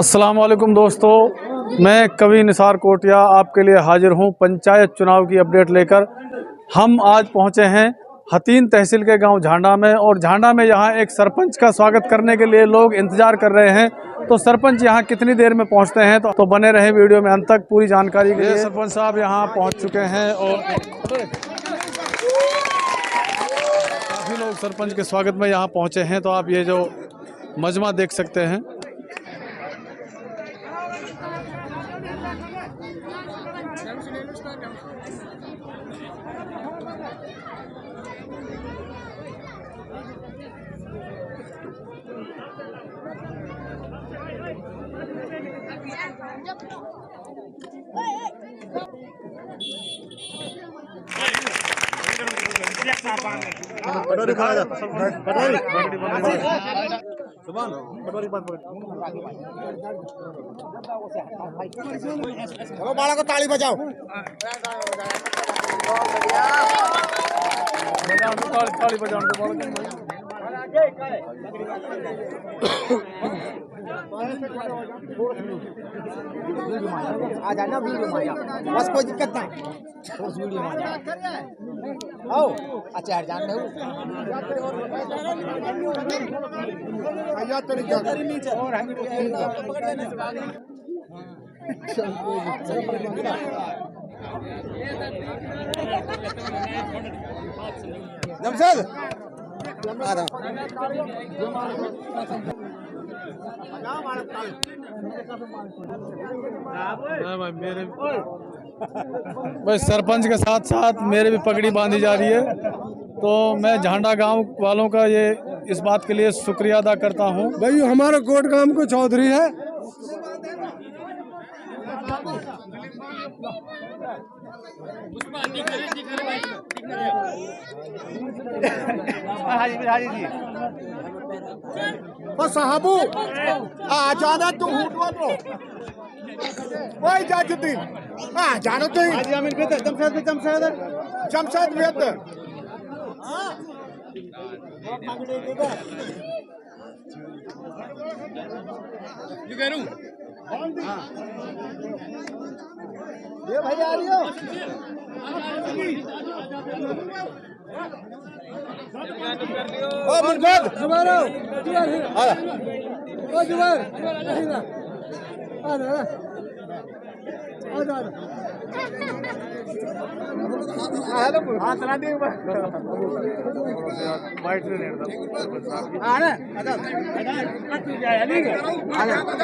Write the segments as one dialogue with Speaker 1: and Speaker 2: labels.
Speaker 1: अस्सलाम वालेकुम दोस्तों, मैं कवि निसार कोटिया आपके लिए हाजिर हूं पंचायत चुनाव की अपडेट लेकर। हम आज पहुंचे हैं हतीन तहसील के गांव झांडा में, और झांडा में यहां एक सरपंच का स्वागत करने के लिए लोग इंतजार कर रहे हैं। तो सरपंच यहां कितनी देर में पहुंचते हैं, तो बने रहे वीडियो में अंत तक पूरी जानकारी के लिए। सरपंच साहब यहां पहुंच चुके हैं और काफ़ी लोग सरपंच के स्वागत में यहां पहुंचे हैं। तो आप ये जो मजमा देख सकते हैं।
Speaker 2: चलो बाला को ताली बजाओ।
Speaker 1: ताली बजाओ।
Speaker 2: आ जाना वीडियो में, बस कोई दिक्कत नहीं, उस वीडियो में आओ। अच्छा यार जान दो आया तो नहीं और हम जमशेद आ रहा
Speaker 1: मेरे भाई सरपंच के साथ साथ मेरे भी पगड़ी बांधी जा रही है। तो मैं झांडा गांव वालों का ये इस बात के लिए शुक्रिया अदा करता हूं।
Speaker 3: भाई हमारा कोट गांव को चौधरी है।
Speaker 2: साहबू आ जाना तू वही जाजुद्दीन जानो तो जमशेद बेहतर ये भाई आ रही हो मुनफद जुबारो ओ जुबार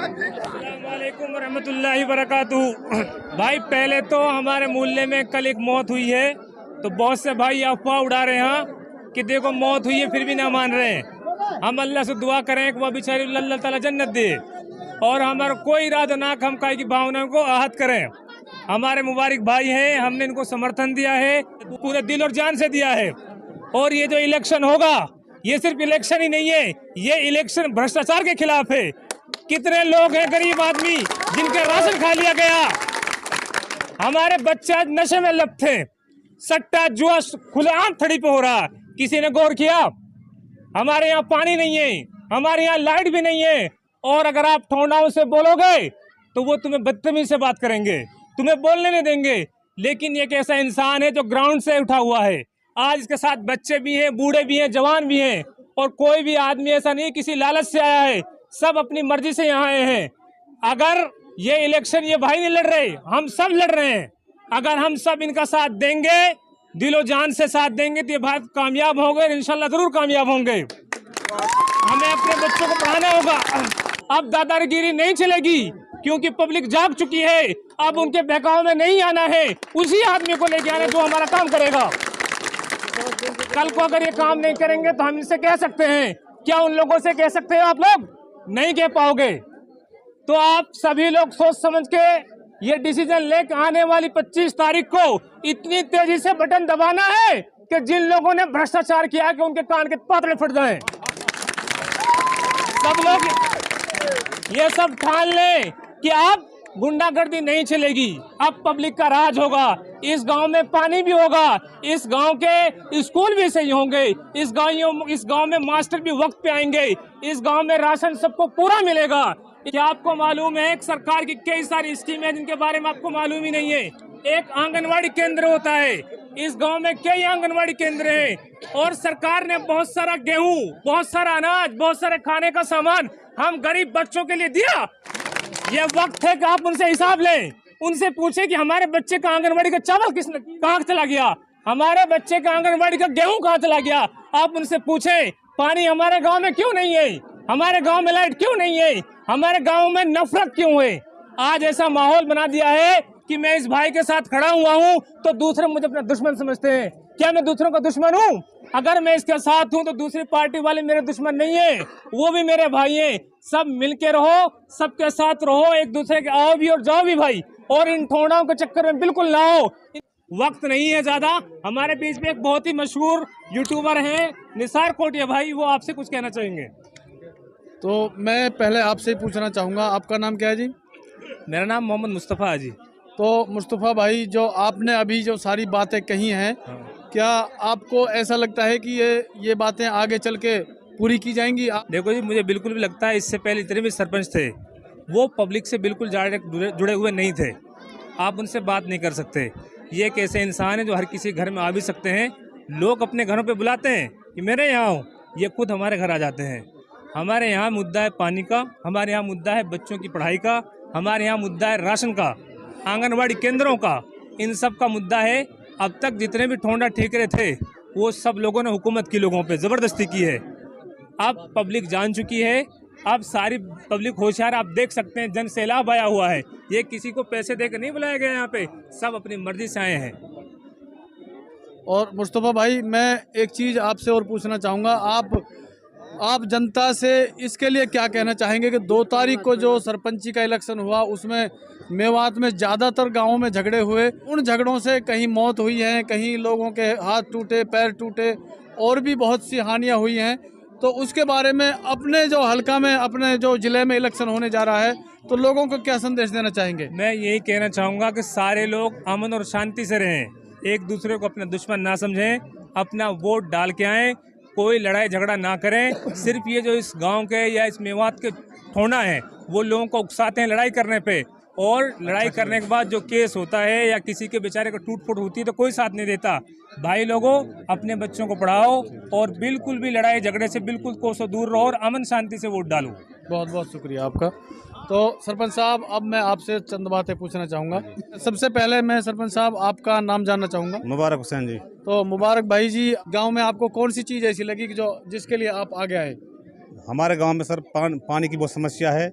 Speaker 4: अस्सलामुअलैकुम रहमतुल्लाहि वबरकातुहू। भाई पहले तो हमारे मोहल्ले में कल एक मौत हुई है, तो बहुत से भाई अफवाह उड़ा रहे हैं कि देखो मौत हुई है फिर भी ना मान रहे हैं। हम अल्लाह से दुआ करें कि वह बेचारी अल्लाह ताला जन्नत दे, और हमारा कोई इरादा ना हम काई की भावनाओं को आहत करें। हमारे मुबारक भाई हैं, हमने इनको समर्थन दिया है, पूरे दिल और जान से दिया है। और ये जो इलेक्शन होगा, ये सिर्फ इलेक्शन ही नहीं है, ये इलेक्शन भ्रष्टाचार के खिलाफ है। कितने लोग हैं गरीब आदमी जिनके राशन खा लिया गया, हमारे बच्चे नशे में लत थे, सट्टा जुआ खुलेआम थड़ी पे हो रहा, किसी ने गौर किया? हमारे यहाँ पानी नहीं है, हमारे यहाँ लाइट भी नहीं है, और अगर आप ठोंडाओं से बोलोगे तो वो तुम्हें बदतमीज से बात करेंगे, तुम्हें बोलने नहीं देंगे। लेकिन एक ऐसा इंसान है जो ग्राउंड से उठा हुआ है। आज इसके साथ बच्चे भी हैं, बूढ़े भी हैं, जवान भी हैं, और कोई भी आदमी ऐसा नहीं किसी लालच से आया है, सब अपनी मर्जी से यहाँ आए हैं। अगर ये इलेक्शन ये भाई नहीं लड़ रहे, हम सब लड़ रहे हैं। अगर हम सब इनका साथ देंगे, दिलो जान से साथ देंगे, तो ये भाई कामयाब होंगे, इंशाल्लाह जरूर कामयाब होंगे। हमें अपने बच्चों को पढ़ाना होगा। अब दादागिरी नहीं चलेगी, क्योंकि पब्लिक जाग चुकी है। अब उनके बहकाव में नहीं आना है, उसी आदमी को लेके आना जो हमारा काम करेगा। कल को अगर ये काम नहीं करेंगे तो हम इनसे कह सकते हैं, क्या उन लोगों से कह सकते हो? आप लोग नहीं कह पाओगे। तो आप सभी लोग सोच समझ के ये डिसीजन लेकर आने वाली 25 तारीख को इतनी तेजी से बटन दबाना है कि जिन लोगों ने भ्रष्टाचार किया कि उनके कान के पातले फट जाएं। सब लोग ये सब ठान लें कि आप गुंडागर्दी नहीं चलेगी। अब पब्लिक का राज होगा। इस गांव में पानी भी होगा, इस गांव के स्कूल भी सही होंगे, इस गांव में मास्टर भी वक्त पे आएंगे, इस गांव में राशन सबको पूरा मिलेगा। क्या आपको मालूम है कि सरकार की कई सारी स्कीमें जिनके बारे में आपको मालूम ही नहीं है। एक आंगनवाड़ी केंद्र होता है, इस गांव में कई आंगनवाड़ी केंद्र हैं और सरकार ने बहुत सारा गेहूं, बहुत सारा अनाज, बहुत सारे खाने का सामान हम गरीब बच्चों के लिए दिया। ये वक्त है कि आप उनसे हिसाब लें, उनसे पूछें कि हमारे बच्चे का आंगनवाड़ी का चावल कहाँ चला गया, हमारे बच्चे का आंगनवाड़ी का गेहूं कहाँ चला गया। आप उनसे पूछें पानी हमारे गांव में क्यों नहीं है, हमारे गांव में लाइट क्यों नहीं है, हमारे गांव में नफरत क्यों है। आज ऐसा माहौल बना दिया है कि मैं इस भाई के साथ खड़ा हुआ हूँ तो दूसरे मुझे अपना दुश्मन समझते हैं। क्या मैं दूसरों का दुश्मन हूँ? अगर मैं इसके साथ हूँ तो दूसरी पार्टी वाले मेरे दुश्मन नहीं है, वो भी मेरे भाई हैं। सब मिलके रहो, सबके साथ रहो, एक दूसरे के आओ भी और जाओ भी भाई, और इन ठोड़ों के चक्कर में बिल्कुल ना हो। वक्त नहीं है ज्यादा। हमारे बीच में एक बहुत ही मशहूर यूट्यूबर हैं निसार कोटिया भाई, वो आपसे कुछ कहना चाहेंगे।
Speaker 1: तो मैं पहले आपसे ही पूछना चाहूँगा, आपका नाम क्या है जी?
Speaker 4: मेरा नाम मोहम्मद मुस्तफ़ा है जी।
Speaker 1: तो मुस्तफ़ा भाई, जो आपने अभी जो सारी बातें कही हैं, क्या आपको ऐसा लगता है कि ये बातें आगे चल के पूरी की जाएंगी?
Speaker 4: देखो जी, मुझे बिल्कुल भी लगता है इससे पहले जितने भी सरपंच थे वो पब्लिक से बिल्कुल जुड़े हुए नहीं थे। आप उनसे बात नहीं कर सकते। ये एक ऐसे इंसान है जो हर किसी घर में आ भी सकते हैं। लोग अपने घरों पे बुलाते हैं कि मेरे यहाँ आओ, ये खुद हमारे घर आ जाते हैं। हमारे यहाँ मुद्दा है पानी का, हमारे यहाँ मुद्दा है बच्चों की पढ़ाई का, हमारे यहाँ मुद्दा है राशन का, आंगनवाड़ी केंद्रों का, इन सब का मुद्दा है। अब तक जितने भी ठोंडा ठेकरे थे वो सब लोगों ने हुकूमत की लोगों पे ज़बरदस्ती की है। अब पब्लिक जान चुकी है, अब सारी पब्लिक होशियार। आप देख सकते हैं जन सैलाब आया हुआ है। ये किसी को पैसे देकर नहीं बुलाया गया, यहाँ पे सब अपनी मर्जी से आए हैं।
Speaker 1: और मुस्तफ़ा भाई, मैं एक चीज़ आपसे और पूछना चाहूँगा, आप जनता से इसके लिए क्या कहना चाहेंगे कि 2 तारीख को जो सरपंची का इलेक्शन हुआ उसमें मेवात में ज़्यादातर गांवों में झगड़े हुए, उन झगड़ों से कहीं मौत हुई है, कहीं लोगों के हाथ टूटे, पैर टूटे, और भी बहुत सी हानियां हुई हैं। तो उसके बारे में अपने जो हल्का में, अपने जो ज़िले में इलेक्शन होने जा रहा है, तो लोगों को क्या संदेश देना चाहेंगे?
Speaker 4: मैं यही कहना चाहूँगा कि सारे लोग अमन और शांति से रहें, एक दूसरे को अपना दुश्मन ना समझें, अपना वोट डाल के आएँ, कोई लड़ाई झगड़ा ना करें। सिर्फ ये जो इस गांव के या इस मेवात के ठोना है वो लोगों को उकसाते हैं लड़ाई करने पे, और लड़ाई करने के बाद जो केस होता है या किसी के बेचारे को टूट फूट होती है तो कोई साथ नहीं देता। भाई लोगों, अपने बच्चों को पढ़ाओ और बिल्कुल भी लड़ाई झगड़े से बिल्कुल कोसों दूर रहो और अमन शांति से वोट डालो।
Speaker 1: बहुत बहुत शुक्रिया आपका। तो सरपंच साहब, अब मैं आपसे चंद बातें पूछना चाहूँगा। सबसे पहले मैं सरपंच साहब आपका नाम जानना चाहूँगा।
Speaker 5: मुबारक हुसैन जी।
Speaker 1: तो मुबारक भाई जी, गांव में आपको कौन सी चीज़ ऐसी लगी कि जिसके लिए आप आगे आए?
Speaker 5: हमारे गांव में सर पानी की बहुत समस्या है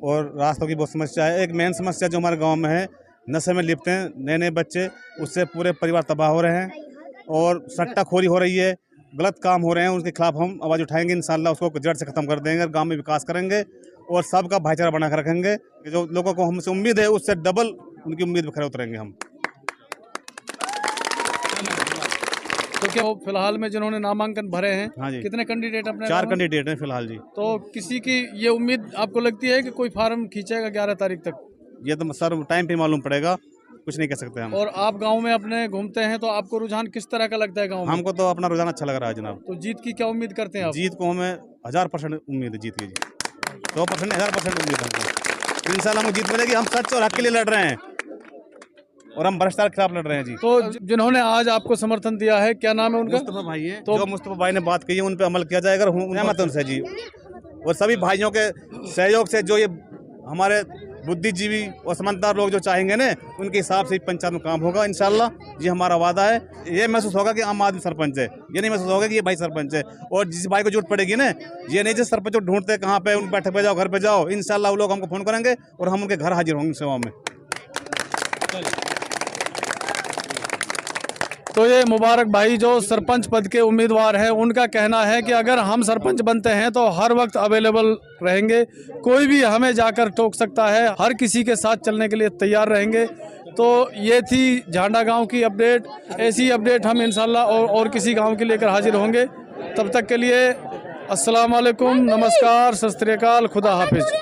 Speaker 5: और रास्तों की बहुत समस्या है। एक मेन समस्या जो हमारे गांव में है, नशे में लिप्त हैं नए नए बच्चे, उससे पूरे परिवार तबाह हो रहे हैं और सट्टाखोरी हो रही है, गलत काम हो रहे हैं। उनके खिलाफ हम आवाज़ उठाएंगे, इंशाल्लाह उसको जड़ से ख़त्म कर देंगे, गांव में विकास करेंगे और सबका भाईचारा बना कर रखेंगे। जो लोगों को हमसे उम्मीद है उससे डबल उनकी उम्मीद पर खरे उतरेंगे हम।
Speaker 1: तो क्या फिलहाल में जिन्होंने नामांकन भरे हैं,
Speaker 5: हाँ जी,
Speaker 1: कितने कैंडिडेट अपने?
Speaker 5: 4 कैंडिडेट हैं फिलहाल जी।
Speaker 1: तो किसी की ये उम्मीद आपको लगती है कि कोई फार्म खींचेगा 11 तारीख तक?
Speaker 5: ये तो सर टाइम पे मालूम पड़ेगा, कुछ नहीं कह सकते हम।
Speaker 1: और आप गांव में अपने घूमते हैं तो आपको रुझान किस तरह का लगता है गांव में?
Speaker 5: हमको तो अपना रुझान अच्छा लग रहा है जनाब।
Speaker 1: तो जीत की क्या उम्मीद करते हैं आप?
Speaker 5: जीत को हमें 1000% उम्मीद है, जीत की जी 100% 1000% उम्मीद है। इंशाल्लाह हमको जीत मिलेगी। हम सच और हक के लिए लड़ रहे हैं और हम भ्रष्टाचार के खिलाफ लड़ रहे हैं जी।
Speaker 1: तो जिन्होंने आज आपको समर्थन दिया है, क्या नाम है उनका?
Speaker 5: मुस्तफा भाई है। तो जो मुस्तफा भाई ने बात कही है उन पे अमल किया जाएगा, रहमत उनसे जी। और सभी भाइयों के सहयोग से जो ये हमारे बुद्धिजीवी और समझदार लोग जो चाहेंगे ना, उनके हिसाब से पंचायत में काम होगा इंशाल्लाह। ये हमारा वादा है। ये महसूस होगा कि आम आदमी सरपंच है, ये नहीं महसूस होगा कि ये भाई सरपंच है। और जिस भाई को जरूरत पड़ेगी ना, ये नहीं जिस सरपंच को ढूंढते कहाँ पे, उन बैठक पे जाओ, घर पे जाओ, इंशाल्लाह वो लोग हमको फोन करेंगे और हम उनके घर हाजिर होंगे सेवा में।
Speaker 1: तो ये मुबारक भाई जो सरपंच पद के उम्मीदवार हैं, उनका कहना है कि अगर हम सरपंच बनते हैं तो हर वक्त अवेलेबल रहेंगे, कोई भी हमें जाकर टोक सकता है, हर किसी के साथ चलने के लिए तैयार रहेंगे। तो ये थी झांडा गांव की अपडेट। ऐसी अपडेट हम इंशाल्लाह और किसी गांव के लेकर हाजिर होंगे। तब तक के लिए अस्सलाम वालेकुम, नमस्कार, सत श्री अकाल, खुदा हाफिज।